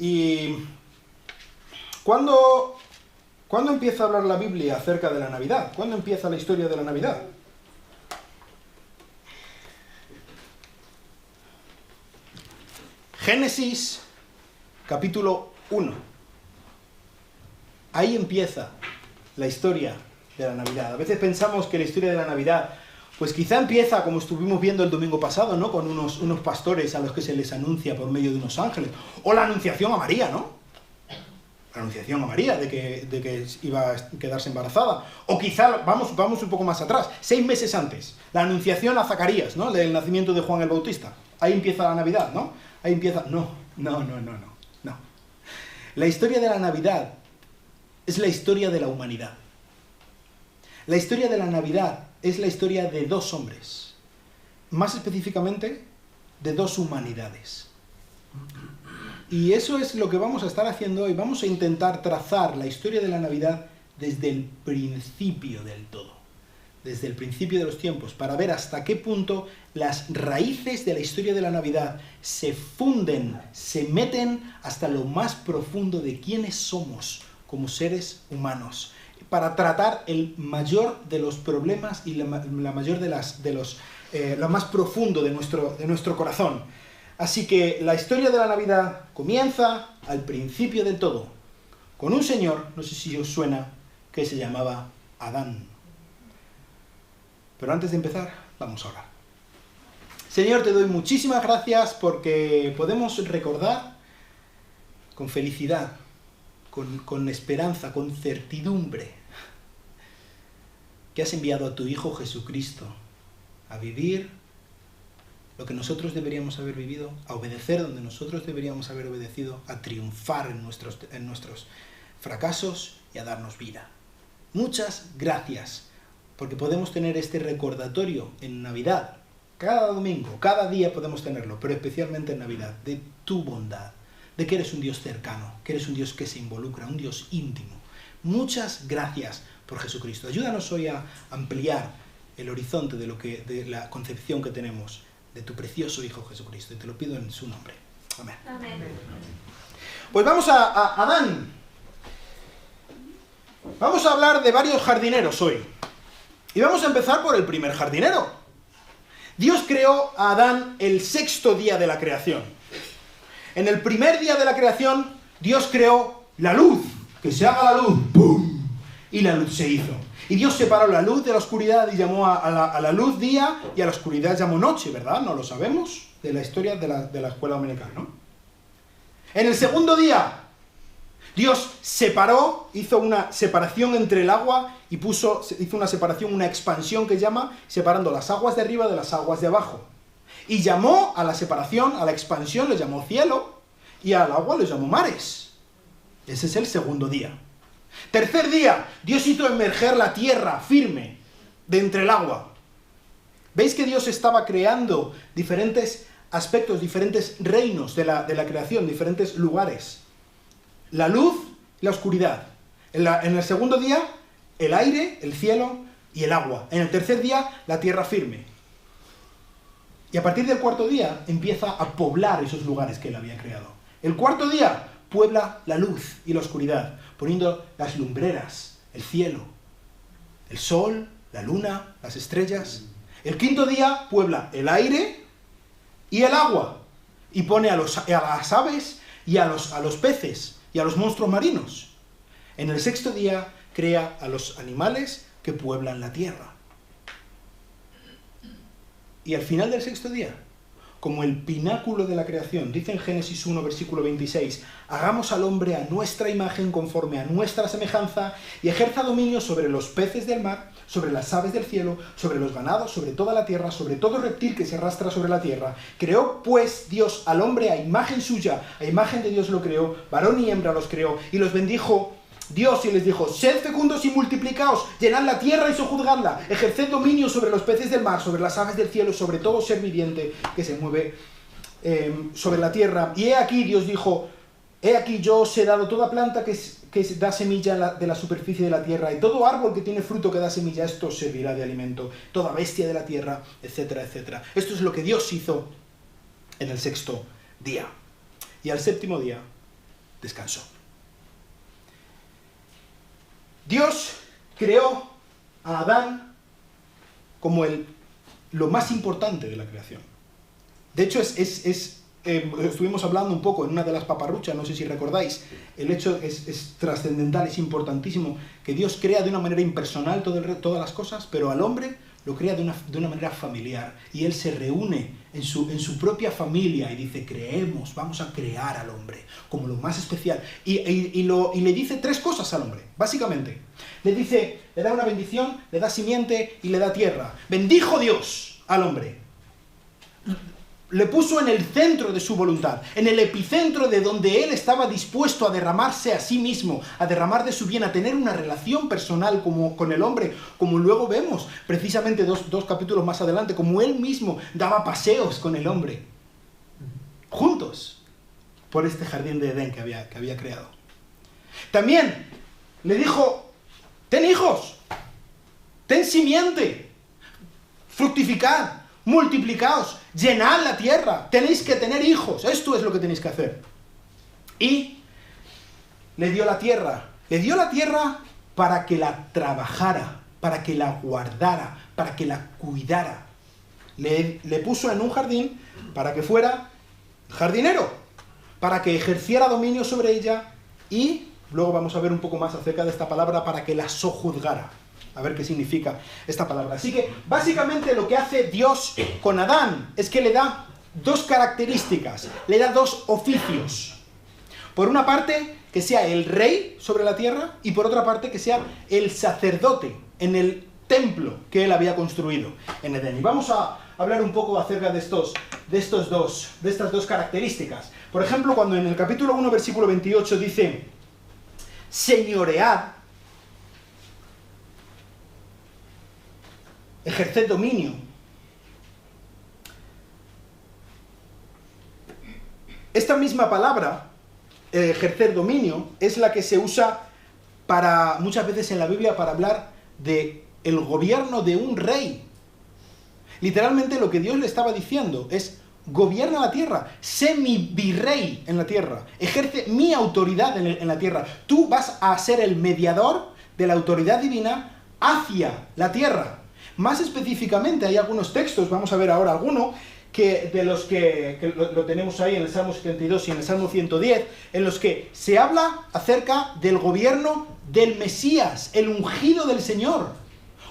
¿Y cuándo empieza a hablar la Biblia acerca de la Navidad? ¿Cuándo empieza la historia de la Navidad? Génesis, capítulo 1. Ahí empieza la historia de la Navidad. A veces pensamos que la historia de la Navidad, pues quizá empieza, como estuvimos viendo el domingo pasado, ¿no? Con unos pastores a los que se les anuncia por medio de unos ángeles. O la anunciación a María, ¿no? La anunciación a María de que iba a quedarse embarazada. O quizá, vamos un poco más atrás, 6 meses antes, la anunciación a Zacarías, ¿no? Del nacimiento de Juan el Bautista. Ahí empieza la Navidad, ¿no? Ahí empieza... No. La historia de la Navidad es la historia de la humanidad. La historia de la Navidad es la historia de 2 hombres. Más específicamente, de 2 humanidades. Y eso es lo que vamos a estar haciendo hoy. Vamos a intentar trazar la historia de la Navidad desde el principio del todo. Desde el principio de los tiempos, para ver hasta qué punto las raíces de la historia de la Navidad se funden, se meten hasta lo más profundo de quiénes somos como seres humanos, para tratar el mayor de los problemas y la mayor lo más profundo de nuestro corazón. Así que la historia de la Navidad comienza al principio del todo, con un señor, no sé si os suena, que se llamaba Adán. Pero antes de empezar, vamos a orar. Señor, te doy muchísimas gracias porque podemos recordar con felicidad, con esperanza, con certidumbre, que has enviado a tu Hijo Jesucristo a vivir lo que nosotros deberíamos haber vivido, a obedecer donde nosotros deberíamos haber obedecido, a triunfar en nuestros fracasos y a darnos vida. Muchas gracias, porque podemos tener este recordatorio en Navidad, cada domingo, cada día podemos tenerlo, pero especialmente en Navidad, de tu bondad, de que eres un Dios cercano, que eres un Dios que se involucra, un Dios íntimo. Muchas gracias por Jesucristo. Ayúdanos hoy a ampliar el horizonte de la concepción que tenemos de tu precioso Hijo Jesucristo, y te lo pido en su nombre. Amén. Amén. Pues vamos a Adán. Vamos a hablar de varios jardineros hoy. Y vamos a empezar por el primer jardinero. Dios creó a Adán el 6º día de la creación. En el primer día de la creación, Dios creó la luz. Que se haga la luz. ¡Pum! Y la luz se hizo. Y Dios separó la luz de la oscuridad y llamó a la luz día y a la oscuridad llamó noche, ¿verdad? No lo sabemos de la historia de la escuela dominical, ¿no? En el segundo día, Dios hizo una separación entre el agua y hizo una separación, una expansión que llama, separando las aguas de arriba de las aguas de abajo. Y llamó a la separación, a la expansión, le llamó cielo, y al agua le llamó mares. Ese es el segundo día. Tercer día, Dios hizo emerger la tierra firme de entre el agua. ¿Veis que Dios estaba creando diferentes aspectos, diferentes reinos de la creación, diferentes lugares? La luz y la oscuridad. En el segundo día, el aire, el cielo y el agua. En el tercer día, la tierra firme. Y a partir del cuarto día, empieza a poblar esos lugares que él había creado. El cuarto día, puebla la luz y la oscuridad, poniendo las lumbreras, el cielo, el sol, la luna, las estrellas. El quinto día, puebla el aire y el agua, y pone a las aves y a los peces y a los monstruos marinos. En el sexto día crea a los animales que pueblan la tierra. Y al final del sexto día, como el pináculo de la creación, dice en Génesis 1, versículo 26, hagamos al hombre a nuestra imagen conforme a nuestra semejanza y ejerza dominio sobre los peces del mar, sobre las aves del cielo, sobre los ganados, sobre toda la tierra, sobre todo reptil que se arrastra sobre la tierra. Creó pues Dios al hombre a imagen suya, a imagen de Dios lo creó, varón y hembra los creó, y los bendijo Dios y les dijo, sed fecundos y multiplicaos, llenad la tierra y sojuzgadla, ejerced dominio sobre los peces del mar, sobre las aves del cielo, sobre todo ser viviente que se mueve sobre la tierra. Y he aquí, Dios dijo, he aquí yo os he dado toda planta que da semilla de la superficie de la tierra, y todo árbol que tiene fruto que da semilla, esto os servirá de alimento, toda bestia de la tierra, etcétera, etcétera. Esto es lo que Dios hizo en el sexto día. Y al séptimo día, descansó. Dios creó a Adán como lo más importante de la creación. De hecho, estuvimos hablando un poco en una de las paparruchas, no sé si recordáis, el hecho es trascendental, es importantísimo, que Dios crea de una manera impersonal todas las cosas, pero al hombre lo crea de una manera familiar, y él se reúne en su propia familia y dice, vamos a crear al hombre como lo más especial, y le dice 3 cosas al hombre, básicamente. Le da una bendición, le da simiente y le da tierra. Bendijo Dios al hombre. Le puso en el centro de su voluntad, en el epicentro de donde él estaba dispuesto a derramarse a sí mismo, a derramar de su bien, a tener una relación personal con el hombre, como luego vemos precisamente dos capítulos más adelante, como él mismo daba paseos con el hombre, juntos, por este jardín de Edén que había creado. También le dijo, ten hijos, ten simiente, fructificad, multiplicaos, llenad la tierra, tenéis que tener hijos, esto es lo que tenéis que hacer. Y le dio la tierra para que la trabajara, para que la guardara, para que la cuidara. Le puso en un jardín para que fuera jardinero, para que ejerciera dominio sobre ella, y luego vamos a ver un poco más acerca de esta palabra, para que la sojuzgara. A ver qué significa esta palabra. Así que, básicamente, lo que hace Dios con Adán es que le da 2 características, le da 2 oficios. Por una parte, que sea el rey sobre la tierra, y por otra parte, que sea el sacerdote en el templo que él había construido en Edén. Y vamos a hablar un poco acerca de estas 2 características. Por ejemplo, cuando en el capítulo 1, versículo 28 dice, señoread, ejerced dominio. Esta misma palabra, ejercer dominio, es la que se usa muchas veces en la Biblia para hablar de el gobierno de un rey. Literalmente lo que Dios le estaba diciendo es, gobierna la tierra, sé mi virrey en la tierra, ejerce mi autoridad en la tierra. Tú vas a ser el mediador de la autoridad divina hacia la tierra. Más específicamente, hay algunos textos, vamos a ver ahora alguno, de los que lo tenemos ahí en el Salmo 72 y en el Salmo 110, en los que se habla acerca del gobierno del Mesías, el ungido del Señor.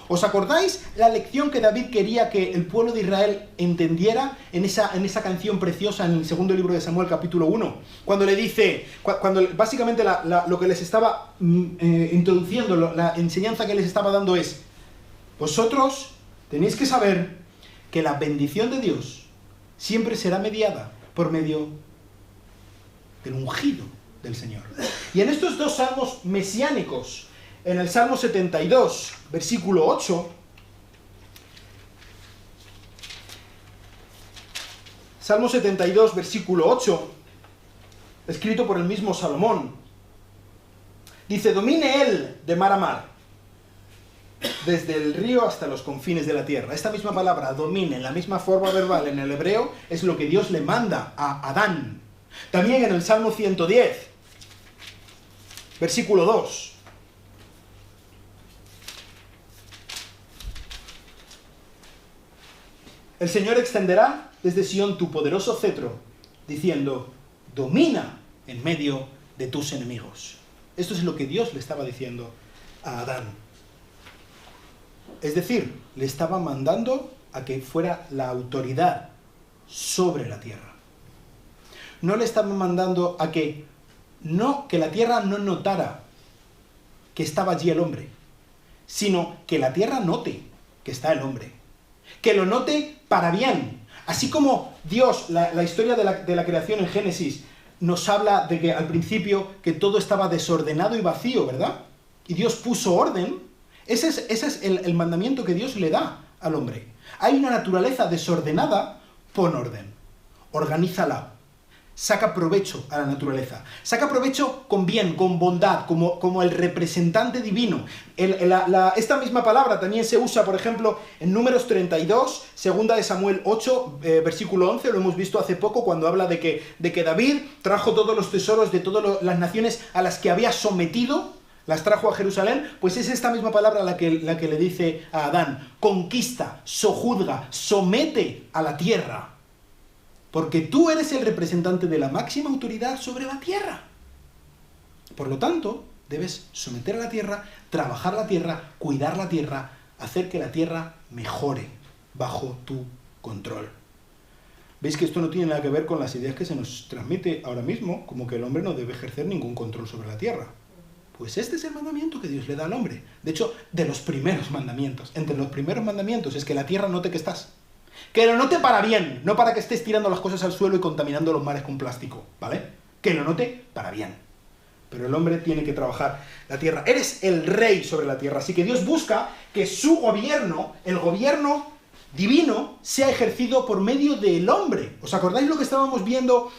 ¿Os acordáis la lección que David quería que el pueblo de Israel entendiera en esa canción preciosa en el 2 libro de Samuel, capítulo 1? Cuando le dice, cuando básicamente lo que les estaba introduciendo, la enseñanza que les estaba dando es, vosotros tenéis que saber que la bendición de Dios siempre será mediada por medio del ungido del Señor. Y en estos 2 salmos mesiánicos, en el Salmo 72, versículo 8, Salmo 72, versículo 8, escrito por el mismo Salomón, dice, domine él de mar a mar, desde el río hasta los confines de la tierra. Esta misma palabra, domine, en la misma forma verbal en el hebreo, es lo que Dios le manda a Adán. También en el Salmo 110, versículo 2. El Señor extenderá desde Sión tu poderoso cetro, diciendo, domina en medio de tus enemigos. Esto es lo que Dios le estaba diciendo a Adán. Es decir, le estaba mandando a que fuera la autoridad sobre la tierra. No le estaba mandando a que la tierra no notara que estaba allí el hombre, sino que la tierra note que está el hombre. Que lo note para bien. Así como Dios, la historia de la creación en Génesis, nos habla de que al principio que todo estaba desordenado y vacío, ¿verdad? Y Dios puso orden. Ese es el mandamiento que Dios le da al hombre. Hay una naturaleza desordenada, pon orden. Organízala. saca provecho a la naturaleza. Saca provecho con bien, con bondad, como el representante divino. Esta misma palabra también se usa, por ejemplo, en Números 32, segunda de Samuel 8, versículo 11, lo hemos visto hace poco, cuando habla de que David trajo todos los tesoros de todas las naciones a las que había sometido, las trajo a Jerusalén. Pues es esta misma palabra la que le dice a Adán: conquista, sojuzga, somete a la tierra. Porque tú eres el representante de la máxima autoridad sobre la tierra. Por lo tanto, debes someter a la tierra, trabajar la tierra, cuidar la tierra, hacer que la tierra mejore bajo tu control. ¿Veis que esto no tiene nada que ver con las ideas que se nos transmite ahora mismo, como que el hombre no debe ejercer ningún control sobre la tierra? Pues este es el mandamiento que Dios le da al hombre. De hecho, de los primeros mandamientos. Entre los primeros mandamientos es que la tierra note que estás. Que lo note para bien, no para que estés tirando las cosas al suelo y contaminando los mares con plástico, ¿vale? Que lo note para bien. Pero el hombre tiene que trabajar la tierra. Eres el rey sobre la tierra, así que Dios busca que su gobierno, el gobierno divino, sea ejercido por medio del hombre. ¿Os acordáis lo que estábamos viendo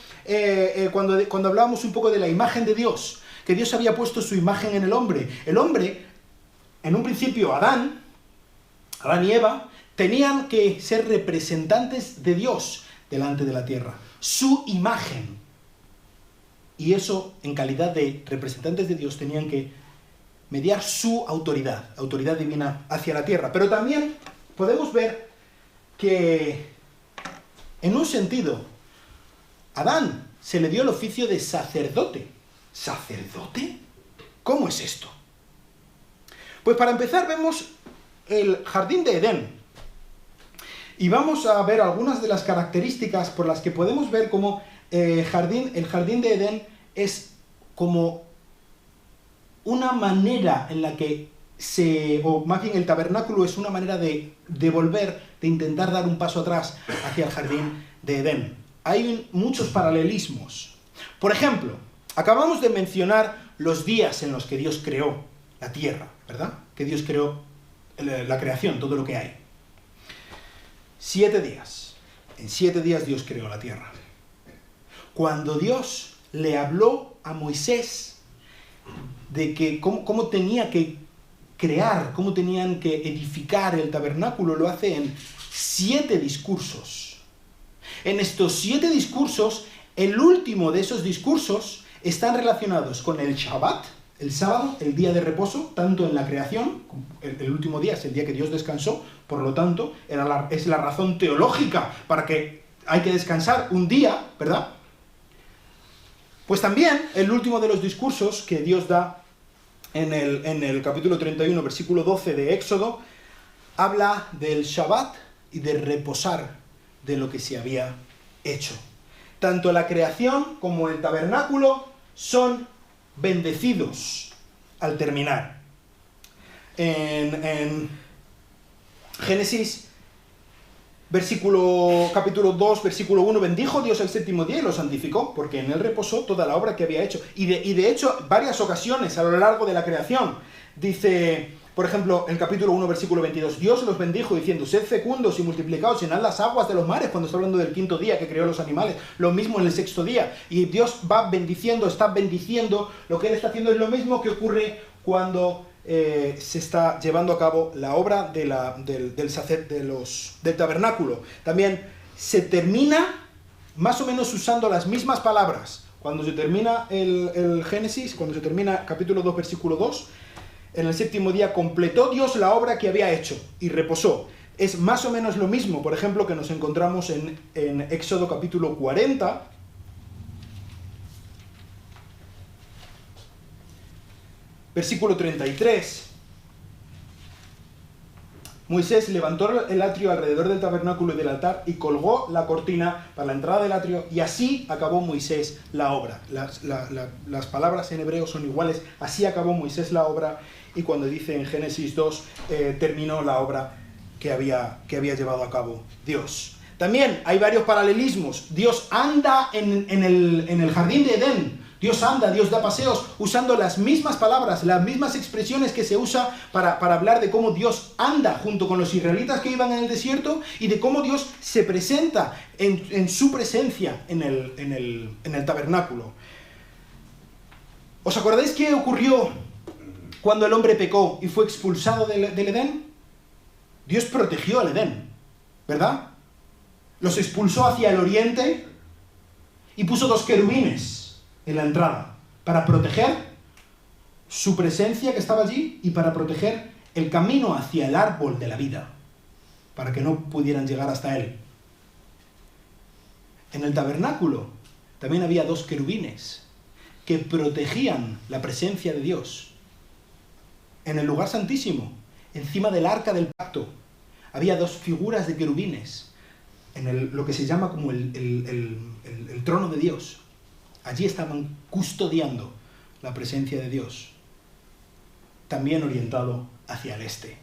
cuando hablábamos un poco de la imagen de Dios? Que Dios había puesto su imagen en el hombre. El hombre, en un principio Adán y Eva, tenían que ser representantes de Dios delante de la tierra. Su imagen. Y eso, en calidad de representantes de Dios, tenían que mediar su autoridad divina hacia la tierra. Pero también podemos ver que, en un sentido, a Adán se le dio el oficio de sacerdote. ¿Sacerdote? ¿Cómo es esto? Pues para empezar vemos el jardín de Edén. Y vamos a ver algunas de las características por las que podemos ver cómo el jardín de Edén es como una manera en la que o más bien el tabernáculo es una manera de volver, de intentar dar un paso atrás hacia el jardín de Edén. Hay muchos paralelismos. Por ejemplo, acabamos de mencionar los días en los que Dios creó la tierra, ¿verdad? Que Dios creó la creación, todo lo que hay. 7 días. En 7 días Dios creó la tierra. Cuando Dios le habló a Moisés de que cómo tenía que crear, cómo tenían que edificar el tabernáculo, lo hace en 7 discursos. En estos 7 discursos, el último de esos discursos están relacionados con el Shabbat, el sábado, el día de reposo, tanto en la creación, el último día es el día que Dios descansó, por lo tanto, es la razón teológica para que hay que descansar un día, ¿verdad? Pues también el último de los discursos que Dios da en el capítulo 31, versículo 12 de Éxodo, habla del Shabbat y de reposar de lo que se había hecho. Tanto la creación como el tabernáculo son bendecidos al terminar. En Génesis, capítulo 2, versículo 1, bendijo Dios el séptimo día y lo santificó, porque en él reposó toda la obra que había hecho. Y de hecho, varias ocasiones a lo largo de la creación, dice, por ejemplo, en capítulo 1, versículo 22, Dios los bendijo diciendo, sed fecundos y multiplicaos, llenad las aguas de los mares, cuando está hablando del 5.º día que creó los animales, lo mismo en el 6.º día. Y Dios va bendiciendo, está bendiciendo, lo que él está haciendo es lo mismo que ocurre cuando se está llevando a cabo la obra del tabernáculo. También se termina más o menos usando las mismas palabras. Cuando se termina el Génesis, cuando se termina capítulo 2, versículo 2, en el 7.º día completó Dios la obra que había hecho y reposó. Es más o menos lo mismo, por ejemplo, que nos encontramos en Éxodo capítulo 40, versículo 33. Moisés levantó el atrio alrededor del tabernáculo y del altar y colgó la cortina para la entrada del atrio, y así acabó Moisés la obra. Las palabras en hebreo son iguales. Así acabó Moisés la obra, y cuando dice en Génesis 2, terminó la obra que había llevado a cabo Dios. También hay varios paralelismos. Dios anda en el jardín de Edén Dios anda, Dios da paseos usando las mismas palabras, las mismas expresiones que se usa para hablar de cómo Dios anda junto con los israelitas que iban en el desierto y de cómo Dios se presenta en su presencia en el tabernáculo. ¿Os acordáis qué ocurrió cuando el hombre pecó y fue expulsado del Edén? Dios protegió al Edén, ¿verdad? Los expulsó hacia el oriente y puso 2 querubines en la entrada para proteger su presencia que estaba allí y para proteger el camino hacia el árbol de la vida, para que no pudieran llegar hasta él. En el tabernáculo también había 2 querubines que protegían la presencia de Dios. En el lugar santísimo, encima del arca del pacto, había 2 figuras de querubines, en lo que se llama como el trono de Dios. Allí estaban custodiando la presencia de Dios, también orientado hacia el este.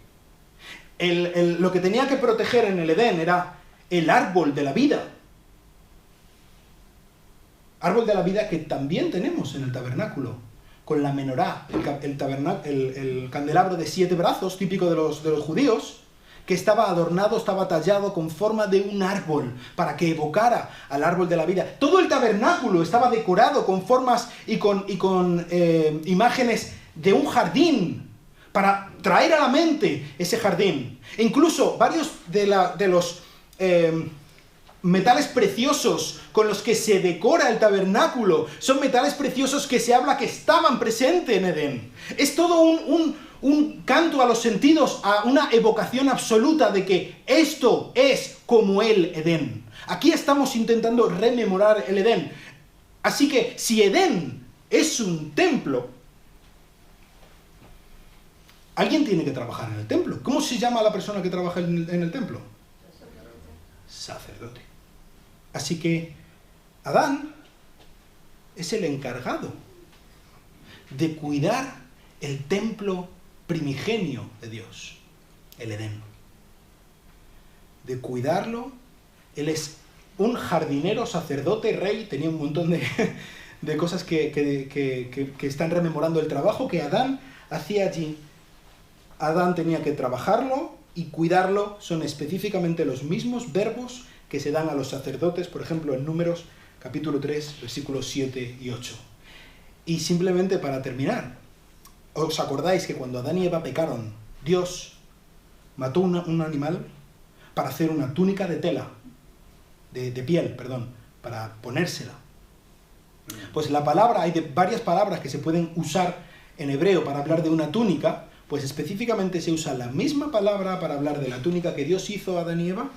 Lo que tenía que proteger en el Edén era el árbol de la vida. Árbol de la vida que también tenemos en el tabernáculo, con la menorá, el candelabro de 7 brazos, típico de los judíos, que estaba adornado, estaba tallado con forma de un árbol, para que evocara al árbol de la vida. Todo el tabernáculo estaba decorado con formas y con imágenes de un jardín, para traer a la mente ese jardín. E incluso varios de los metales preciosos con los que se decora el tabernáculo son metales preciosos que se habla que estaban presentes en Edén. Es todo un canto a los sentidos, a una evocación absoluta de que esto es como el Edén. Aquí estamos intentando rememorar el Edén. Así que si Edén es un templo, alguien tiene que trabajar en el templo. ¿Cómo se llama la persona que trabaja en el templo? Sacerdote. Así que Adán es el encargado de cuidar el templo primigenio de Dios, el Edén. De cuidarlo. Él es un jardinero, sacerdote, rey, tenía un montón de cosas que están rememorando el trabajo que Adán hacía allí. Adán tenía que trabajarlo y cuidarlo, son específicamente los mismos verbos que se dan a los sacerdotes, por ejemplo, en Números, capítulo 3, versículos 7 y 8. Y simplemente para terminar, ¿os acordáis que cuando Adán y Eva pecaron, Dios mató un animal para hacer una túnica de tela, de piel, para ponérsela? Pues hay varias palabras que se pueden usar en hebreo para hablar de una túnica, pues específicamente se usa la misma palabra para hablar de la túnica que Dios hizo a Adán y Eva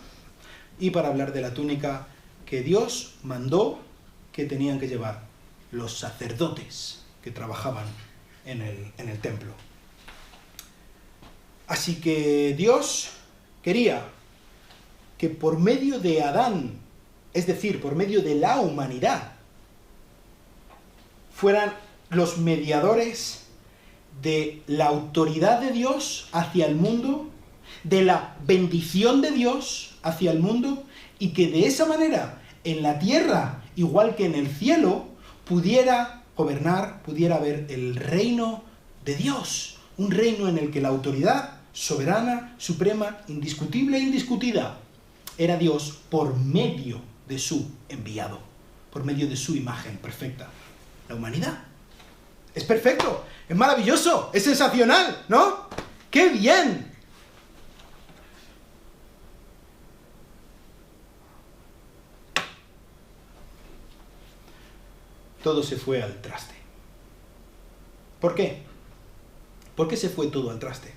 y para hablar de la túnica que Dios mandó que tenían que llevar los sacerdotes que trabajaban en el templo. Así que Dios quería que por medio de Adán, es decir, por medio de la humanidad, fueran los mediadores de la autoridad de Dios hacia el mundo, de la bendición de Dios hacia el mundo, y que de esa manera, en la tierra, igual que en el cielo, pudiera gobernar, pudiera haber el reino de Dios, un reino en el que la autoridad soberana, suprema, indiscutible e indiscutida, era Dios por medio de su enviado, por medio de su imagen perfecta, la humanidad. Es perfecto, es maravilloso, es sensacional, ¿no? ¡Qué bien! Todo se fue al traste. ¿Por qué? ¿Por qué se fue todo al traste?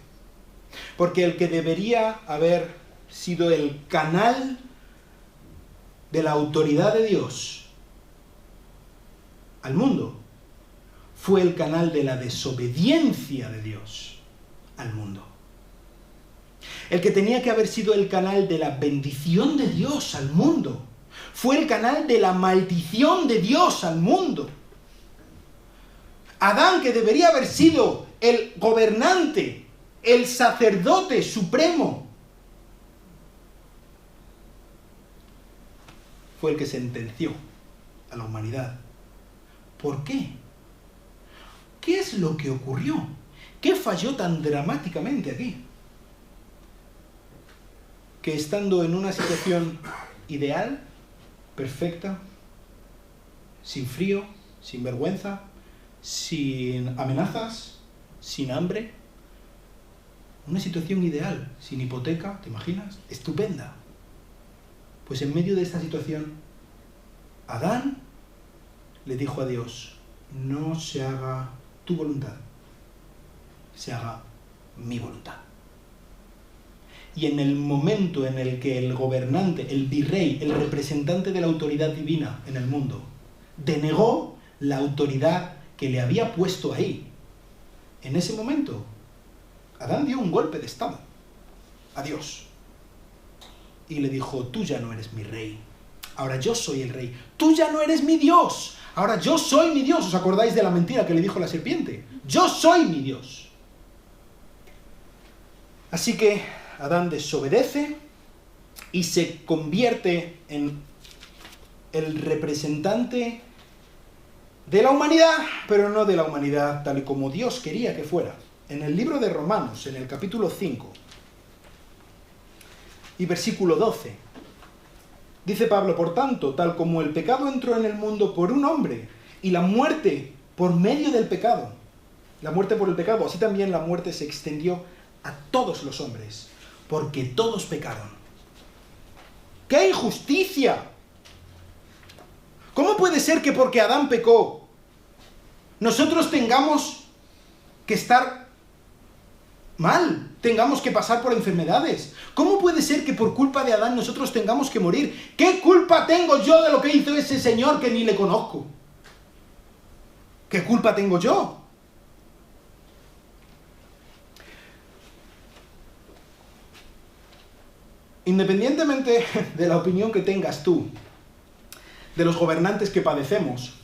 Porque el que debería haber sido el canal de la autoridad de Dios al mundo fue el canal de la desobediencia de Dios al mundo. El que tenía que haber sido el canal de la bendición de Dios al mundo fue el canal de la maldición de Dios al mundo. Adán, que debería haber sido el gobernante, el sacerdote supremo, fue el que sentenció a la humanidad ¿Por qué? ¿Qué es lo que ocurrió? ¿Qué falló tan dramáticamente aquí? Que estando en una situación ideal, perfecta, sin frío, sin vergüenza, sin amenazas, sin hambre, una situación ideal, sin hipoteca, ¿te imaginas? Estupenda. Pues en medio de esta situación, Adán le dijo a Dios, no se haga tu voluntad, se haga mi voluntad. Y en el momento en el que el gobernante, el virrey, el representante de la autoridad divina en el mundo, denegó la autoridad que le había puesto ahí, en ese momento, Adán dio un golpe de estado a Dios. Y le dijo, tú ya no eres mi rey, ahora yo soy el rey. Tú ya no eres mi Dios, ahora yo soy mi Dios. ¿Os acordáis de la mentira que le dijo la serpiente? Yo soy mi Dios. Así que Adán desobedece y se convierte en el representante de la humanidad, pero no de la humanidad tal y como Dios quería que fuera. En el libro de Romanos, en el capítulo 5 y versículo 12, dice Pablo, por tanto, tal como el pecado entró en el mundo por un hombre, y la muerte por medio del pecado, la muerte por el pecado, así también la muerte se extendió a todos los hombres, porque todos pecaron. ¡Qué injusticia! ¿Cómo puede ser que porque Adán pecó, nosotros tengamos que estar mal, tengamos que pasar por enfermedades? ¿Cómo puede ser que por culpa de Adán nosotros tengamos que morir? ¿Qué culpa tengo yo de lo que hizo ese señor que ni le conozco? ¿Qué culpa tengo yo? Independientemente de la opinión que tengas tú de los gobernantes que padecemos,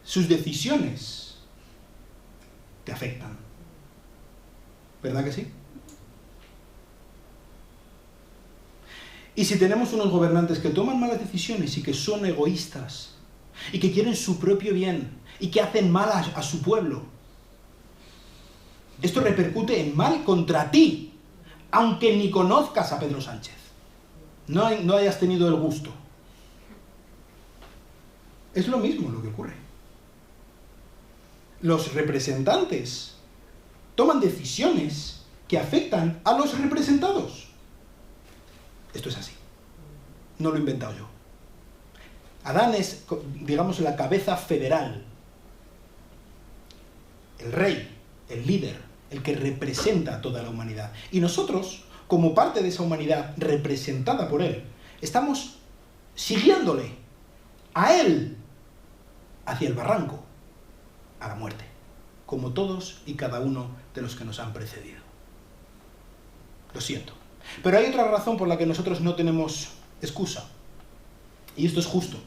sus decisiones te afectan. ¿Verdad que sí? Y si tenemos unos gobernantes que toman malas decisiones y que son egoístas y que quieren su propio bien y que hacen mal a su pueblo, esto repercute en mal contra ti, aunque ni conozcas a Pedro Sánchez, no hayas tenido el gusto. Es lo mismo lo que ocurre. Los representantes toman decisiones que afectan a los representados. Esto es así. No lo he inventado yo. Adán es, digamos, la cabeza federal. El rey, el líder, el que representa a toda la humanidad. Y nosotros, como parte de esa humanidad representada por él, estamos siguiéndole a él hacia el barranco, a la muerte, como todos y cada uno de los que nos han precedido. Lo siento. Pero hay otra razón por la que nosotros no tenemos excusa. Y esto es justo.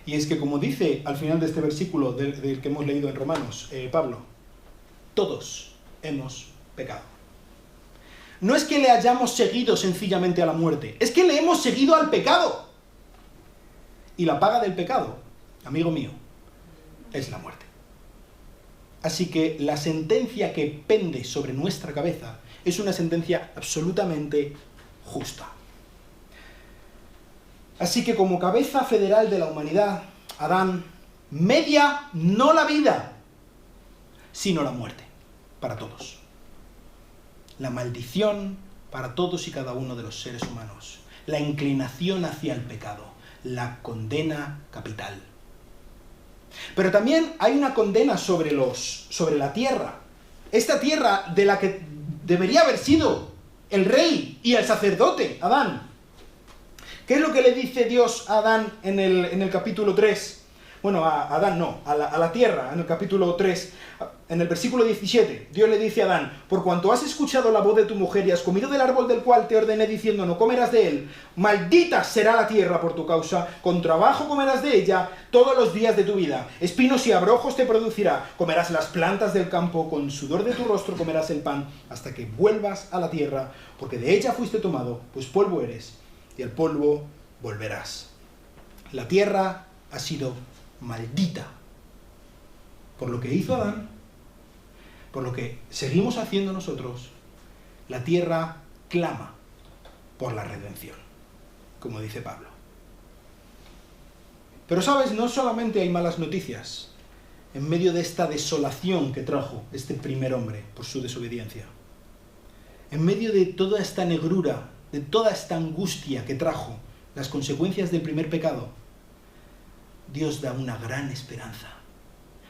Y es que, como dice al final de este versículo del que hemos leído en Romanos, Pablo, todos hemos pecado. No es que le hayamos seguido sencillamente a la muerte, es que le hemos seguido al pecado. Y la paga del pecado, amigo mío, es la muerte. Así que la sentencia que pende sobre nuestra cabeza es una sentencia absolutamente justa. Así que como cabeza federal de la humanidad, Adán media no la vida, sino la muerte, para todos. La maldición para todos y cada uno de los seres humanos. La inclinación hacia el pecado. La condena capital. Pero también hay una condena sobre la tierra. Esta tierra de la que debería haber sido el rey y el sacerdote, Adán. ¿Qué es lo que le dice Dios a Adán en el capítulo 3? Bueno, a Adán no, a la tierra, en el capítulo 3, en el versículo 17, Dios le dice a Adán, por cuanto has escuchado la voz de tu mujer y has comido del árbol del cual te ordené diciendo, no comerás de él, maldita será la tierra por tu causa, con trabajo comerás de ella todos los días de tu vida, espinos y abrojos te producirá, comerás las plantas del campo, con sudor de tu rostro comerás el pan, hasta que vuelvas a la tierra, porque de ella fuiste tomado, pues polvo eres, y al polvo volverás. La tierra ha sido maldita por lo que hizo Adán, por lo que seguimos haciendo nosotros. La tierra clama por la redención, como dice Pablo. Pero sabes, no solamente hay malas noticias en medio de esta desolación que trajo este primer hombre por su desobediencia. En medio de toda esta negrura, de toda esta angustia que trajo las consecuencias del primer pecado, Dios da una gran esperanza.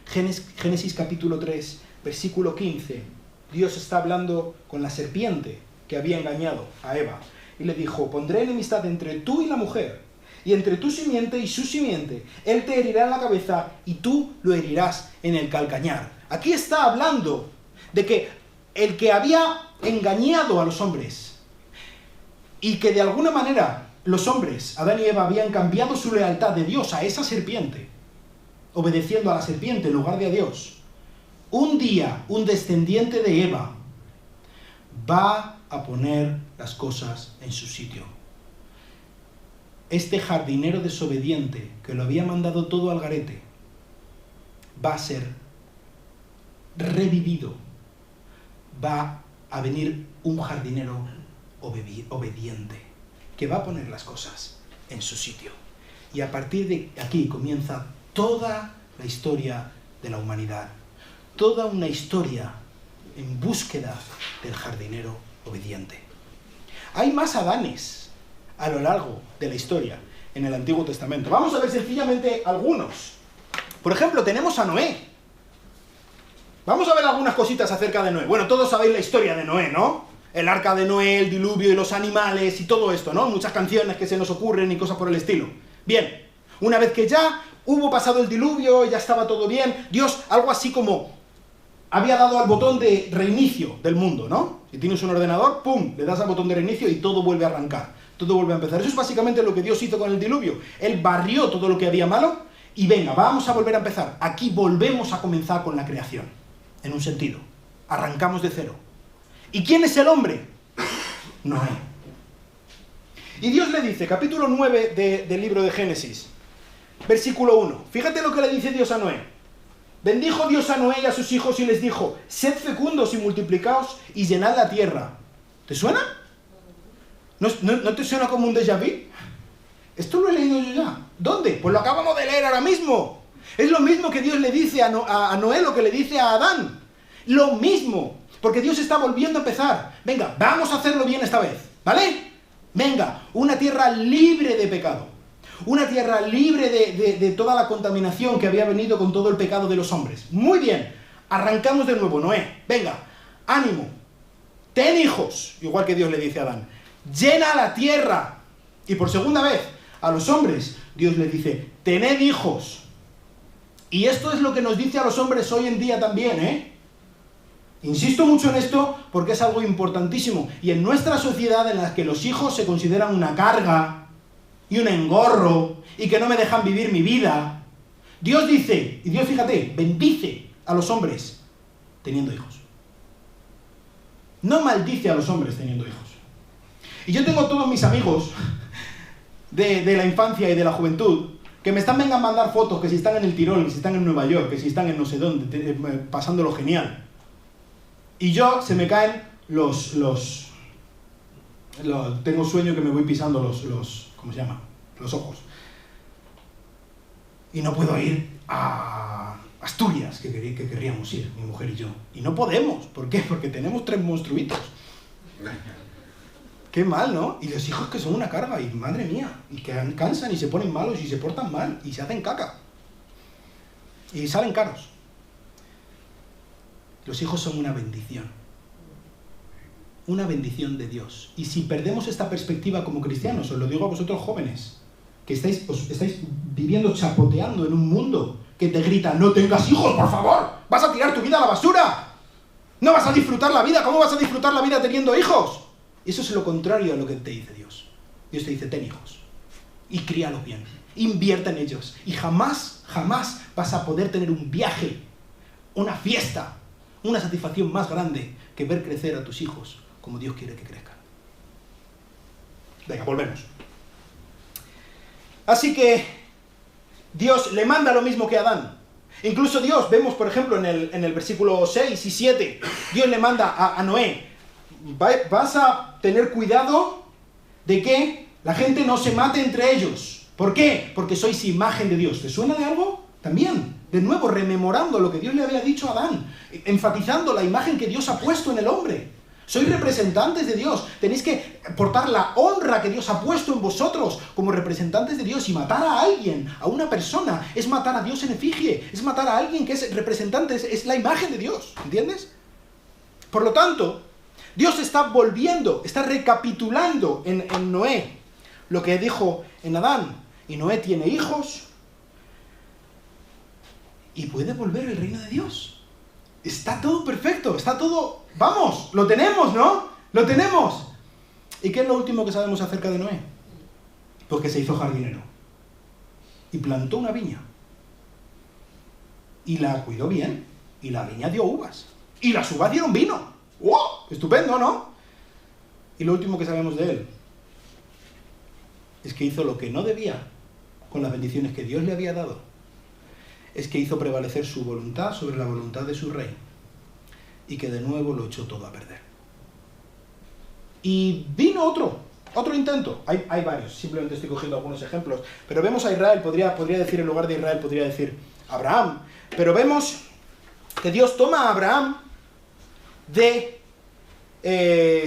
Génesis capítulo 3, versículo 15. Dios está hablando con la serpiente que había engañado a Eva. Y le dijo: pondré enemistad entre tú y la mujer, y entre tu simiente y su simiente. Él te herirá en la cabeza y tú lo herirás en el calcañar. Aquí está hablando de que el que había engañado a los hombres y que de alguna manera los hombres, Adán y Eva, habían cambiado su lealtad de Dios a esa serpiente, obedeciendo a la serpiente en lugar de a Dios, un día un descendiente de Eva va a poner las cosas en su sitio. Este jardinero desobediente que lo había mandado todo al garete va a ser revivido. Va a venir un jardinero obediente que va a poner las cosas en su sitio. Y a partir de aquí comienza toda la historia de la humanidad. Toda una historia en búsqueda del jardinero obediente. Hay más Adanes a lo largo de la historia en el Antiguo Testamento. Vamos a ver sencillamente algunos. Por ejemplo, tenemos a Noé. Vamos a ver algunas cositas acerca de Noé. Bueno, todos sabéis la historia de Noé, ¿no? El arca de Noé, el diluvio y los animales y todo esto, ¿no? Muchas canciones que se nos ocurren y cosas por el estilo. Bien, una vez que ya hubo pasado el diluvio, ya estaba todo bien, Dios, algo así como había dado al botón de reinicio del mundo, ¿no? Si tienes un ordenador, ¡pum!, le das al botón de reinicio y todo vuelve a arrancar, todo vuelve a empezar. Eso es básicamente lo que Dios hizo con el diluvio. Él barrió todo lo que había malo y venga, vamos a volver a empezar. Aquí volvemos a comenzar con la creación, en un sentido. Arrancamos de cero. ¿Y quién es el hombre? Noé. Y Dios le dice, capítulo 9 del libro de Génesis, versículo 1. Fíjate lo que le dice Dios a Noé. Bendijo Dios a Noé y a sus hijos y les dijo: sed fecundos y multiplicaos y llenad la tierra. ¿Te suena? ¿No te suena como un déjà vu? Esto lo he leído yo ya. ¿Dónde? Pues lo acabamos de leer ahora mismo. Es lo mismo que Dios le dice a Noé, lo que le dice a Adán. Lo mismo. Porque Dios está volviendo a empezar. Venga, vamos a hacerlo bien esta vez, ¿vale? Venga, una tierra libre de pecado. Una tierra libre de toda la contaminación que había venido con todo el pecado de los hombres. Muy bien, arrancamos de nuevo, Noé. Venga, ánimo. Ten hijos, igual que Dios le dice a Adán. Llena la tierra. Y por segunda vez, a los hombres, Dios le dice: tened hijos. Y esto es lo que nos dice a los hombres hoy en día también, ¿eh? Insisto mucho en esto porque es algo importantísimo. Y en nuestra sociedad en la que los hijos se consideran una carga y un engorro y que no me dejan vivir mi vida, Dios dice, y Dios, fíjate, bendice a los hombres teniendo hijos. No maldice a los hombres teniendo hijos. Y yo tengo todos mis amigos de la infancia y de la juventud que me vengan a mandar fotos, que si están en el Tirol, que si están en Nueva York, que si están en no sé dónde, pasándolo genial. Y yo, se me caen tengo sueño que me voy pisando ¿cómo se llama? Los ojos. Y no puedo ir a Asturias, que querríamos ir, mi mujer y yo. Y no podemos. ¿Por qué? Porque tenemos 3 monstruitos. Qué mal, ¿no? Y los hijos que son una carga, y madre mía, y que cansan y se ponen malos y se portan mal, y se hacen caca. Y salen caros. Los hijos son una bendición. Una bendición de Dios. Y si perdemos esta perspectiva como cristianos, os lo digo a vosotros jóvenes, que estáis viviendo, chapoteando en un mundo que te grita: no tengas hijos, por favor, vas a tirar tu vida a la basura, no vas a disfrutar la vida. ¿Cómo vas a disfrutar la vida teniendo hijos? Eso es lo contrario a lo que te dice Dios. Dios te dice: ten hijos y críalos bien, invierte en ellos, y jamás vas a poder tener un viaje, una fiesta, una satisfacción más grande que ver crecer a tus hijos como Dios quiere que crezcan. Venga, volvemos. Así que Dios le manda lo mismo que a Adán. Incluso Dios, vemos por ejemplo en el versículo 6 y 7, Dios le manda a Noé, vas a tener cuidado de que la gente no se mate entre ellos. ¿Por qué? Porque sois imagen de Dios. ¿Te suena de algo? También, de nuevo, rememorando lo que Dios le había dicho a Adán, enfatizando la imagen que Dios ha puesto en el hombre. Sois representantes de Dios, tenéis que portar la honra que Dios ha puesto en vosotros como representantes de Dios, y matar a alguien, a una persona, es matar a Dios en efigie, es matar a alguien que es representante, es la imagen de Dios, ¿entiendes? Por lo tanto, Dios está volviendo, está recapitulando en Noé lo que dijo en Adán, y Noé tiene hijos, y puede volver el reino de Dios. Está todo perfecto, está todo... ¡Vamos! Lo tenemos, ¿no? ¡Lo tenemos! ¿Y qué es lo último que sabemos acerca de Noé? Pues que se hizo jardinero. Y plantó una viña. Y la cuidó bien. Y la viña dio uvas. Y las uvas dieron vino. ¡Wow! Estupendo, ¿no? Y lo último que sabemos de él es que hizo lo que no debía con las bendiciones que Dios le había dado. Es que hizo prevalecer su voluntad sobre la voluntad de su rey, y que de nuevo lo echó todo a perder. Y vino otro intento. Hay varios, simplemente estoy cogiendo algunos ejemplos, pero vemos a Israel, podría decir en lugar de Israel, podría decir Abraham, pero vemos que Dios toma a Abraham de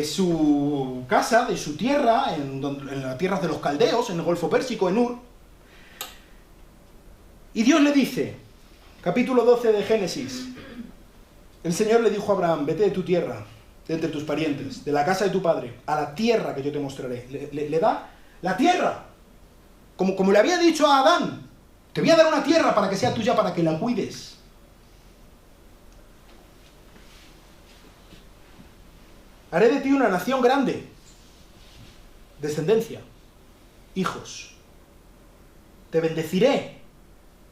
su casa, de su tierra, en las tierras de los caldeos, en el Golfo Pérsico, en Ur, y Dios le dice, capítulo 12 de Génesis, el Señor le dijo a Abraham, vete de tu tierra, de entre tus parientes, de la casa de tu padre, a la tierra que yo te mostraré. Le da la tierra, como le había dicho a Adán, te voy a dar una tierra para que sea tuya, para que la cuides. Haré de ti una nación grande, descendencia, hijos. Te bendeciré,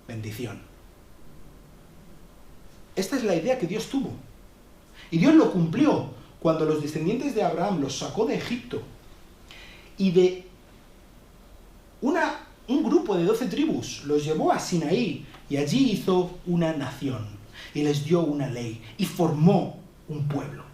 bendición. Esta es la idea que Dios tuvo. Y Dios lo cumplió cuando los descendientes de Abraham los sacó de Egipto. Y de un grupo de 12 tribus los llevó a Sinaí. Y allí hizo una nación. Y les dio una ley. Y formó un pueblo.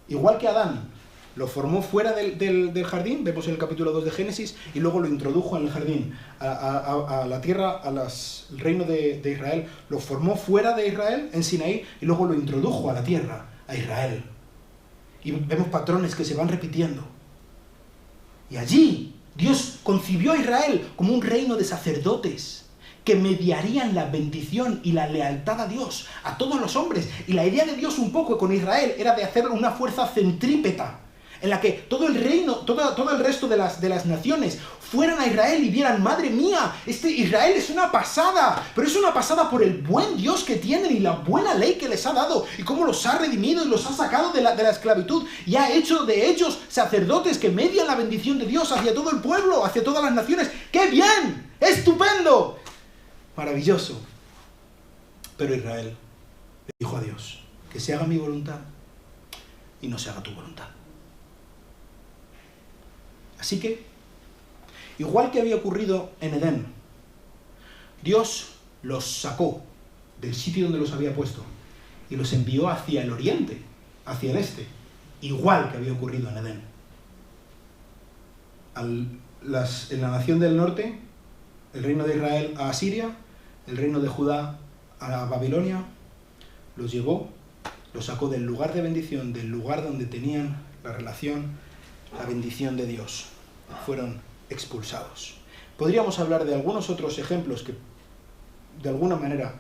Igual que Adán lo formó fuera del jardín, vemos en el capítulo 2 de Génesis, y luego lo introdujo en el jardín, a la tierra, el reino de Israel, lo formó fuera de Israel, en Sinaí, y luego lo introdujo a la tierra, a Israel. Y vemos patrones que se van repitiendo. Y allí Dios concibió a Israel como un reino de sacerdotes, que mediarían la bendición y la lealtad a Dios, a todos los hombres. Y la idea de Dios un poco con Israel era de hacer una fuerza centrípeta, en la que todo el reino, todo el resto de las naciones fueran a Israel y vieran, madre mía, Israel es una pasada, pero es una pasada por el buen Dios que tienen y la buena ley que les ha dado, y cómo los ha redimido y los ha sacado de la esclavitud, y ha hecho de ellos sacerdotes que median la bendición de Dios hacia todo el pueblo, hacia todas las naciones. ¡Qué bien! ¡Estupendo! Maravilloso. Pero Israel le dijo a Dios, que se haga mi voluntad y no se haga tu voluntad. Así que, igual que había ocurrido en Edén, Dios los sacó del sitio donde los había puesto y los envió hacia el oriente, hacia el este, igual que había ocurrido en Edén. En la nación del norte, el reino de Israel a Asiria, el reino de Judá a Babilonia, los llevó, los sacó del lugar de bendición, del lugar donde tenían la relación, la bendición de Dios. Fueron expulsados. Podríamos hablar de algunos otros ejemplos que, de alguna manera,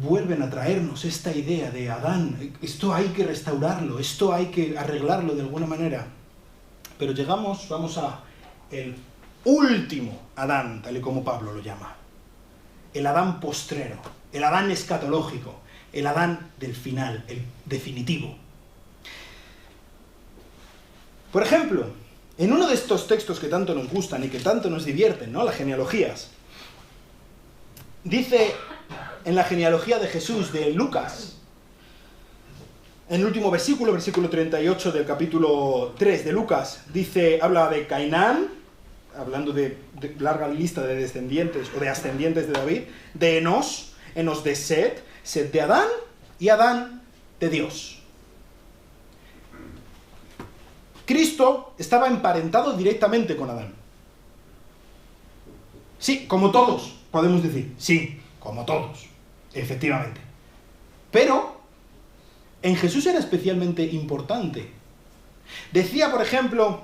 vuelven a traernos esta idea de Adán. Esto hay que restaurarlo, esto hay que arreglarlo de alguna manera. Pero vamos a el último Adán, tal y como Pablo lo llama. El Adán postrero, el Adán escatológico, el Adán del final, el definitivo. Por ejemplo, en uno de estos textos que tanto nos gustan y que tanto nos divierten, ¿no? Las genealogías. Dice en la genealogía de Jesús de Lucas, en el último versículo 38 del capítulo 3 de Lucas, habla de Cainán, hablando de larga lista de descendientes o de ascendientes de David, de Enos, Enos de Set, Set de Adán y Adán de Dios. Cristo estaba emparentado directamente con Adán. Sí, como todos, podemos decir. Sí, como todos, efectivamente. Pero en Jesús era especialmente importante. Decía, por ejemplo,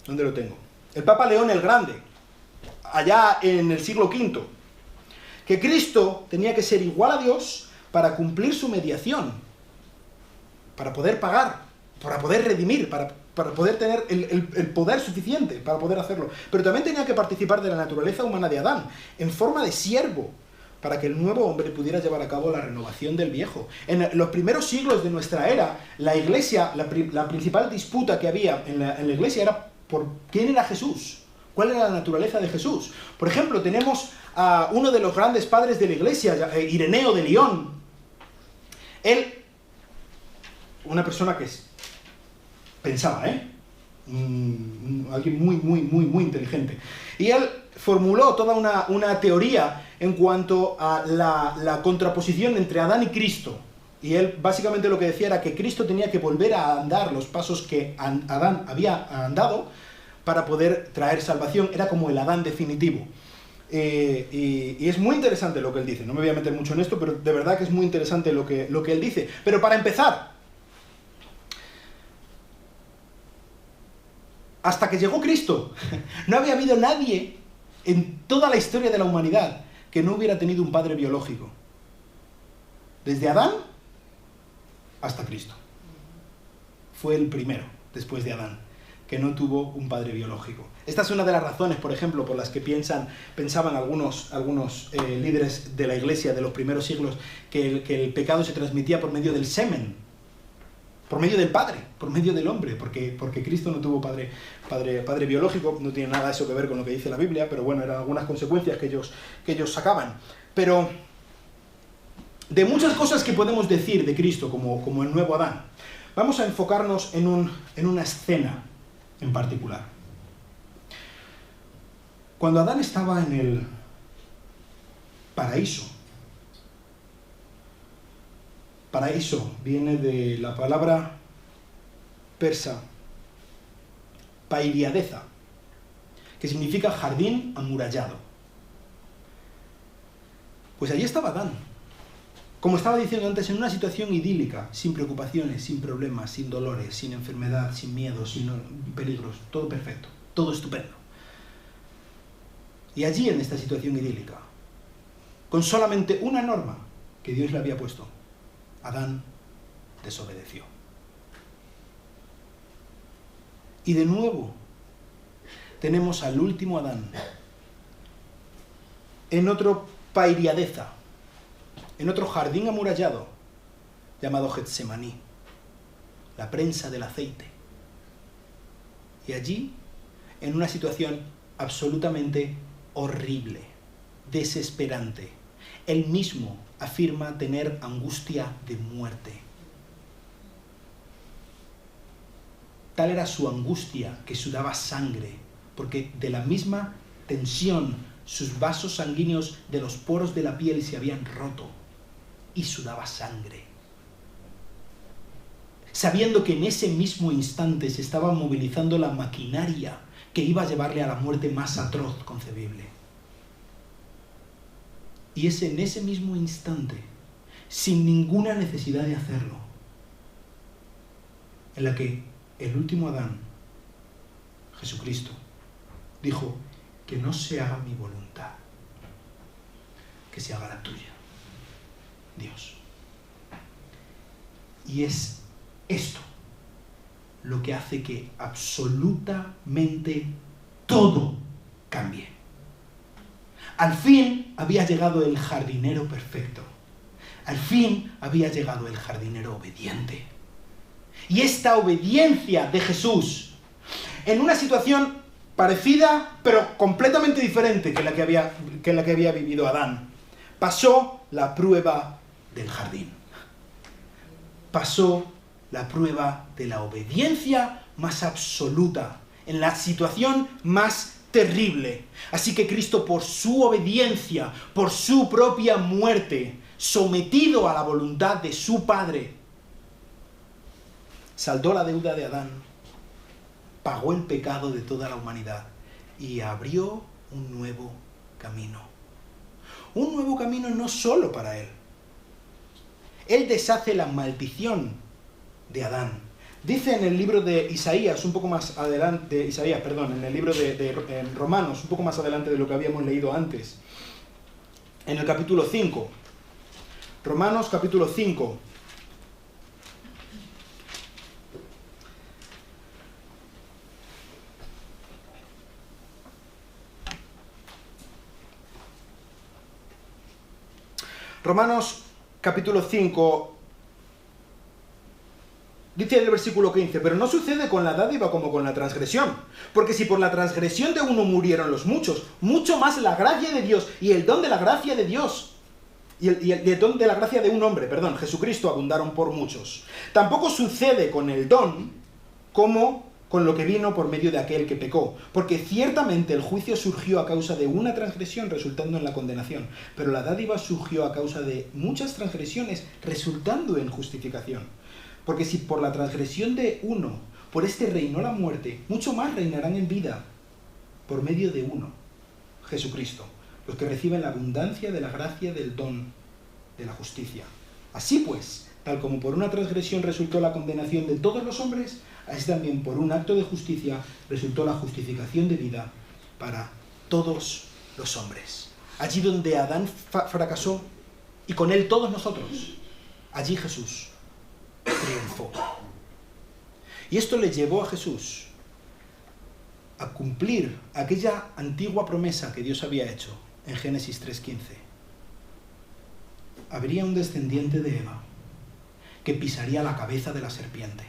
¿dónde lo tengo? El Papa León el Grande, allá en el siglo V, que Cristo tenía que ser igual a Dios para cumplir su mediación, para poder pagar, para poder redimir, para poder tener el poder suficiente para poder hacerlo. Pero también tenía que participar de la naturaleza humana de Adán, en forma de siervo, para que el nuevo hombre pudiera llevar a cabo la renovación del viejo. En los primeros siglos de nuestra era, la Iglesia, la principal disputa que había en la Iglesia era por quién era Jesús, cuál era la naturaleza de Jesús. Por ejemplo, tenemos a uno de los grandes padres de la Iglesia, Ireneo de Lyon. Él, una persona que pensaba, alguien muy inteligente. Y él formuló toda una teoría en cuanto a la contraposición entre Adán y Cristo. Y él básicamente lo que decía era que Cristo tenía que volver a andar los pasos que Adán había andado para poder traer salvación. Era como el Adán definitivo. Y es muy interesante lo que él dice. No me voy a meter mucho en esto, pero de verdad que es muy interesante lo que él dice. Pero para empezar, hasta que llegó Cristo, no había habido nadie en toda la historia de la humanidad que no hubiera tenido un padre biológico. Desde Adán hasta Cristo. Fue el primero, después de Adán, que no tuvo un padre biológico. Esta es una de las razones, por ejemplo, por las que pensaban algunos líderes de la Iglesia de los primeros siglos que el pecado se transmitía por medio del semen, por medio del padre, por medio del hombre, porque Cristo no tuvo padre biológico. No tiene nada eso que ver con lo que dice la Biblia, pero bueno, eran algunas consecuencias que ellos sacaban. Pero de muchas cosas que podemos decir de Cristo como el nuevo Adán, vamos a enfocarnos en una escena en particular. Cuando Adán estaba en el paraíso viene de la palabra persa pailiadeza, que significa jardín amurallado. Pues allí estaba Adán, como estaba diciendo antes, en una situación idílica, sin preocupaciones, sin problemas, sin dolores, sin enfermedad, sin miedos, sin peligros, todo perfecto, todo estupendo. Y allí, en esta situación idílica, con solamente una norma que Dios le había puesto, Adán desobedeció. Y de nuevo, tenemos al último Adán, en otro pairiadeza, en otro jardín amurallado, llamado Getsemaní, la prensa del aceite. Y allí, en una situación absolutamente horrible, desesperante, él mismo afirma tener angustia de muerte. Tal era su angustia que sudaba sangre, porque de la misma tensión sus vasos sanguíneos de los poros de la piel se habían roto y sudaba sangre. Sabiendo que en ese mismo instante se estaba movilizando la maquinaria que iba a llevarle a la muerte más atroz concebible. Y es en ese mismo instante, sin ninguna necesidad de hacerlo, en la que el último Adán, Jesucristo, dijo: que no se haga mi voluntad, que se haga la tuya, Dios. Y es esto lo que hace que absolutamente todo cambie. Al fin había llegado el jardinero perfecto. Al fin había llegado el jardinero obediente. Y esta obediencia de Jesús, en una situación parecida, pero completamente diferente que la que había vivido Adán, pasó la prueba del jardín. Pasó la prueba de la obediencia más absoluta, en la situación más terrible. Así que Cristo, por su obediencia, por su propia muerte, sometido a la voluntad de su Padre, saldó la deuda de Adán, pagó el pecado de toda la humanidad y abrió un nuevo camino. Un nuevo camino no solo para él. Él deshace la maldición de Adán. Dice en el libro de Isaías, un poco más adelante, en el libro de Romanos, un poco más adelante de lo que habíamos leído antes, en el capítulo 5, Romanos capítulo 5, Romanos capítulo 5, dice en el versículo 15, pero no sucede con la dádiva como con la transgresión, porque si por la transgresión de uno murieron los muchos, mucho más la gracia de Dios y el don de la gracia de Dios, y el don de la gracia de un hombre, Jesucristo, abundaron por muchos. Tampoco sucede con el don como con lo que vino por medio de aquel que pecó, porque ciertamente el juicio surgió a causa de una transgresión, resultando en la condenación, pero la dádiva surgió a causa de muchas transgresiones, resultando en justificación. Porque si por la transgresión de uno, por este reinó la muerte, mucho más reinarán en vida, por medio de uno, Jesucristo, los que reciben la abundancia de la gracia del don de la justicia. Así pues, tal como por una transgresión resultó la condenación de todos los hombres, así también por un acto de justicia resultó la justificación de vida para todos los hombres. Allí donde Adán fracasó, y con él todos nosotros, allí Jesús triunfó. Y esto le llevó a Jesús a cumplir aquella antigua promesa que Dios había hecho en Génesis 3:15. Habría un descendiente de Eva que pisaría la cabeza de la serpiente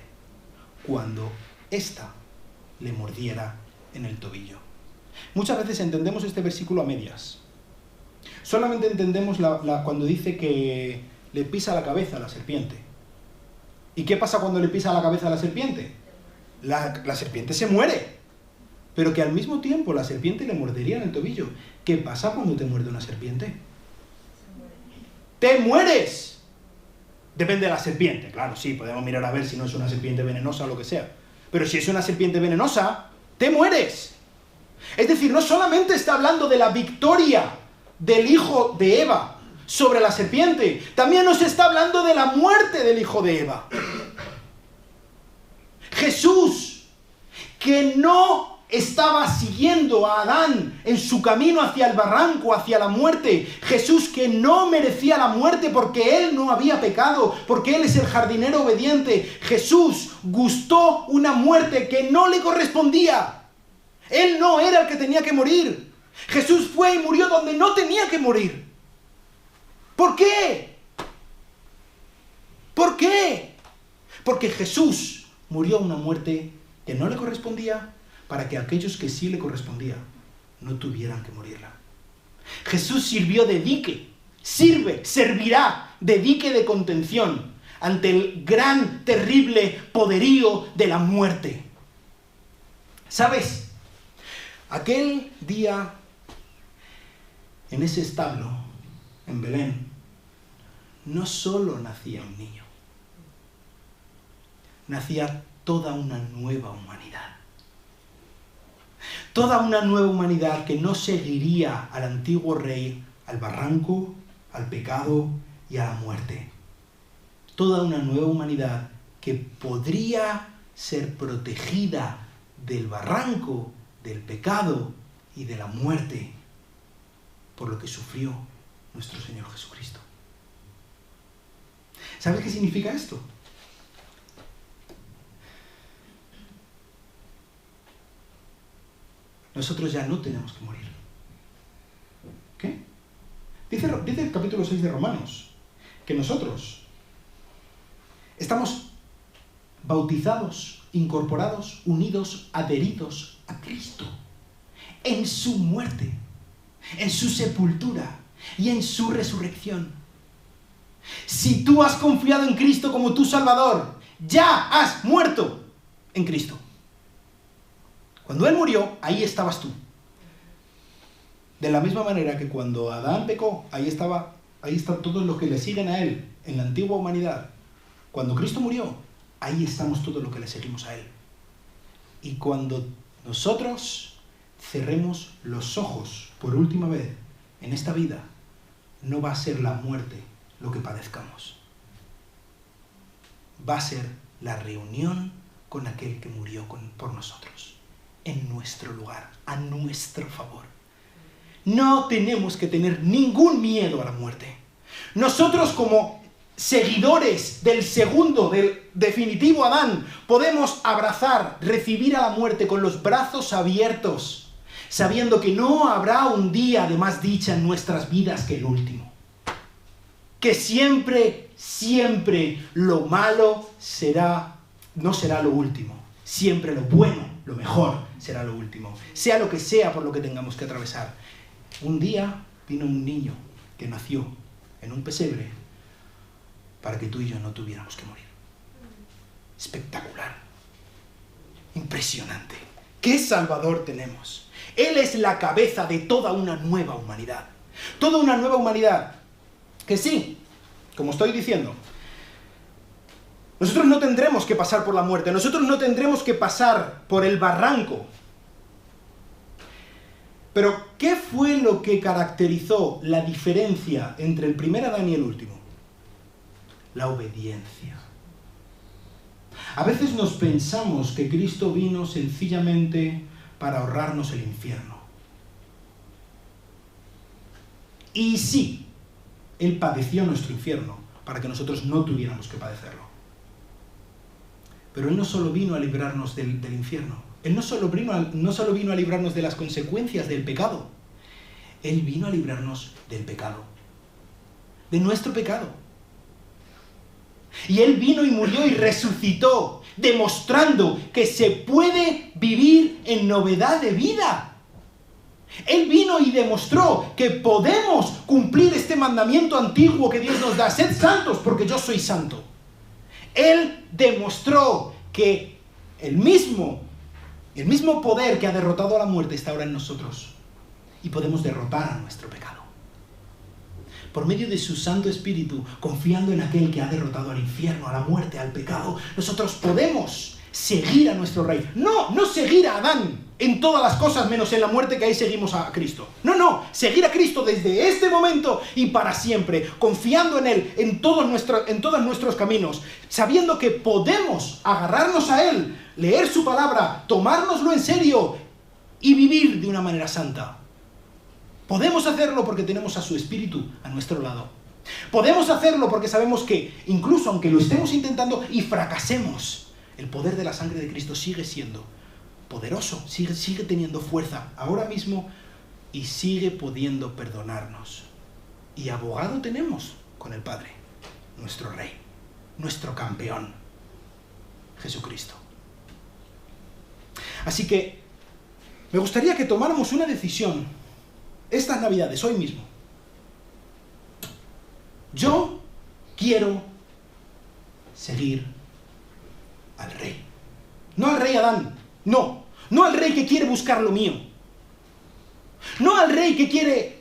cuando ésta le mordiera en el tobillo. Muchas veces entendemos este versículo a medias. Solamente entendemos cuando dice que le pisa la cabeza a la serpiente. ¿Y qué pasa cuando le pisa la cabeza a la serpiente? La serpiente se muere. Pero que al mismo tiempo la serpiente le mordería en el tobillo. ¿Qué pasa cuando te muerde una serpiente? ¡Te mueres! Depende de la serpiente, claro, sí, podemos mirar a ver si no es una serpiente venenosa o lo que sea. Pero si es una serpiente venenosa, ¡te mueres! Es decir, no solamente está hablando de la victoria del hijo de Eva sobre la serpiente, también nos está hablando de la muerte del hijo de Eva. Jesús, que no estaba siguiendo a Adán en su camino hacia el barranco, hacia la muerte. Jesús, que no merecía la muerte porque él no había pecado, porque él es el jardinero obediente. Jesús gustó una muerte que no le correspondía. Él no era el que tenía que morir. Jesús fue y murió donde no tenía que morir. ¿Por qué? ¿Por qué? Porque Jesús murió una muerte que no le correspondía, para que aquellos que sí le correspondía no tuvieran que morirla. Jesús sirvió de dique, servirá de dique de contención ante el gran, terrible poderío de la muerte. ¿Sabes? Aquel día, en ese establo, en Belén, no solo nacía un niño, nacía toda una nueva humanidad. Toda una nueva humanidad que no seguiría al antiguo rey, al barranco, al pecado y a la muerte. Toda una nueva humanidad que podría ser protegida del barranco, del pecado y de la muerte por lo que sufrió nuestro Señor Jesucristo. ¿Sabes qué significa esto? Nosotros ya no tenemos que morir. ¿Qué? Dice el capítulo 6 de Romanos que nosotros estamos bautizados, incorporados, unidos, adheridos a Cristo en su muerte, en su sepultura y en su resurrección. Si tú has confiado en Cristo como tu Salvador, ya has muerto en Cristo. Cuando Él murió, ahí estabas tú. De la misma manera que cuando Adán pecó, ahí están todos los que le siguen a Él en la antigua humanidad. Cuando Cristo murió, ahí estamos todos los que le seguimos a Él. Y cuando nosotros cerremos los ojos por última vez en esta vida, no va a ser la muerte lo que padezcamos. Va a ser la reunión con aquel que murió por nosotros, en nuestro lugar, a nuestro favor. No tenemos que tener ningún miedo a la muerte. Nosotros, como seguidores del segundo, del definitivo Adán, podemos abrazar, recibir a la muerte con los brazos abiertos, sabiendo que no habrá un día de más dicha en nuestras vidas que el último. Que siempre, siempre lo malo no será lo último. Siempre lo bueno, lo mejor, será lo último. Sea lo que sea por lo que tengamos que atravesar. Un día vino un niño que nació en un pesebre para que tú y yo no tuviéramos que morir. Espectacular. Impresionante. ¿Qué Salvador tenemos? Él es la cabeza de toda una nueva humanidad. Toda una nueva humanidad que sí, como estoy diciendo, nosotros no tendremos que pasar por la muerte, nosotros no tendremos que pasar por el barranco. Pero, ¿qué fue lo que caracterizó la diferencia entre el primer Adán y el último? La obediencia. A veces nos pensamos que Cristo vino sencillamente para ahorrarnos el infierno. Y sí, Él padeció nuestro infierno para que nosotros no tuviéramos que padecerlo. Pero Él no solo vino a librarnos del infierno. Él no solo vino a librarnos de las consecuencias del pecado. Él vino a librarnos del pecado. De nuestro pecado. Y Él vino y murió y resucitó, demostrando que se puede vivir en novedad de vida. Él vino y demostró que podemos cumplir este mandamiento antiguo que Dios nos da. Sed santos porque yo soy santo. Él demostró que el mismo poder que ha derrotado a la muerte está ahora en nosotros. Y podemos derrotar a nuestro pecado. Por medio de su Santo Espíritu, confiando en aquel que ha derrotado al infierno, a la muerte, al pecado, nosotros podemos seguir a nuestro Rey. No seguir a Adán en todas las cosas menos en la muerte, que ahí seguimos a Cristo. No, seguir a Cristo desde este momento y para siempre, confiando en Él, en todos nuestros caminos, sabiendo que podemos agarrarnos a Él, leer su palabra, tomárnoslo en serio y vivir de una manera santa. Podemos hacerlo porque tenemos a su Espíritu a nuestro lado. Podemos hacerlo porque sabemos que, incluso aunque lo estemos intentando y fracasemos, el poder de la sangre de Cristo sigue siendo poderoso, sigue teniendo fuerza ahora mismo y sigue pudiendo perdonarnos. Y abogado tenemos con el Padre, nuestro Rey, nuestro campeón, Jesucristo. Así que me gustaría que tomáramos una decisión estas Navidades, hoy mismo. Yo quiero seguir al Rey. No al Rey Adán, no al Rey que quiere buscar lo mío. No al Rey que quiere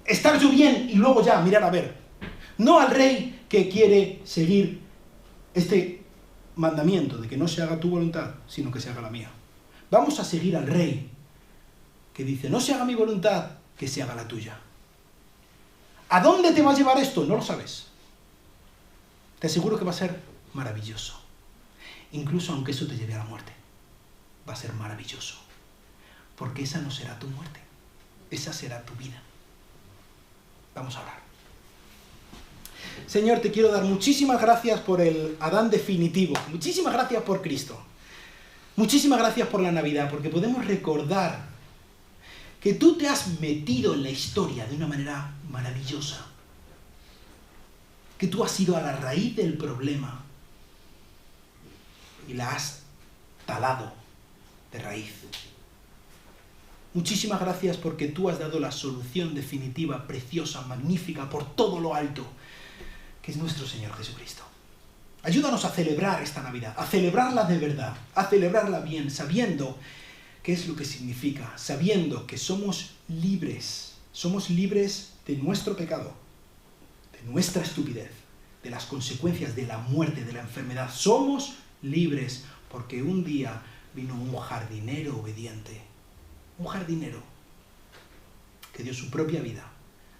estar yo bien y luego ya mirar a ver. No al Rey que quiere seguir este mandamiento de que no se haga tu voluntad, sino que se haga la mía. Vamos a seguir al Rey que dice, no se haga mi voluntad, que se haga la tuya. ¿A dónde te va a llevar esto? No lo sabes. Te aseguro que va a ser maravilloso. Incluso aunque eso te lleve a la muerte, va a ser maravilloso. Porque esa no será tu muerte, esa será tu vida. Vamos a orar. Señor, te quiero dar muchísimas gracias por el Adán definitivo. Muchísimas gracias por Cristo. Muchísimas gracias por la Navidad, porque podemos recordar que tú te has metido en la historia de una manera maravillosa. Que tú has ido a la raíz del problema y la has talado de raíz. Muchísimas gracias porque tú has dado la solución definitiva, preciosa, magnífica, por todo lo alto, que es nuestro Señor Jesucristo. Ayúdanos a celebrar esta Navidad, a celebrarla de verdad, a celebrarla bien, sabiendo qué es lo que significa, sabiendo que somos libres de nuestro pecado, de nuestra estupidez, de las consecuencias de la muerte, de la enfermedad. Somos libres porque un día vino un jardinero obediente, un jardinero que dio su propia vida,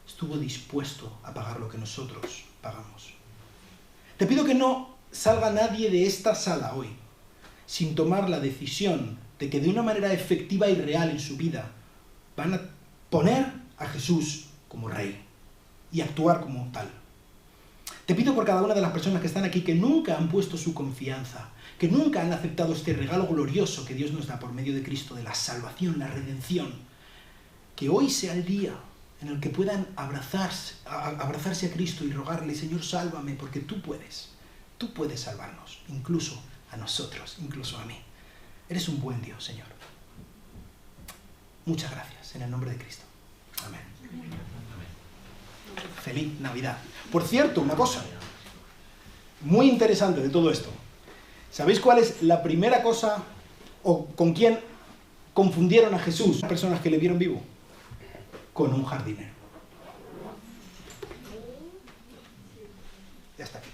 estuvo dispuesto a pagar lo que nosotros pagamos. Te pido que no salga nadie de esta sala hoy sin tomar la decisión de que de una manera efectiva y real en su vida van a poner a Jesús como rey y actuar como tal. Te pido por cada una de las personas que están aquí que nunca han puesto su confianza, que nunca han aceptado este regalo glorioso que Dios nos da por medio de Cristo, de la salvación, la redención, que hoy sea el día en el que puedan abrazarse a Cristo y rogarle: Señor, sálvame, porque tú puedes salvarnos, incluso a nosotros, incluso a mí. Eres un buen Dios, Señor. Muchas gracias, en el nombre de Cristo. Amén. Feliz Navidad. Por cierto, una cosa muy interesante de todo esto. ¿Sabéis cuál es la primera cosa o con quién confundieron a Jesús las personas que le vieron vivo? Con un jardinero. Ya está aquí.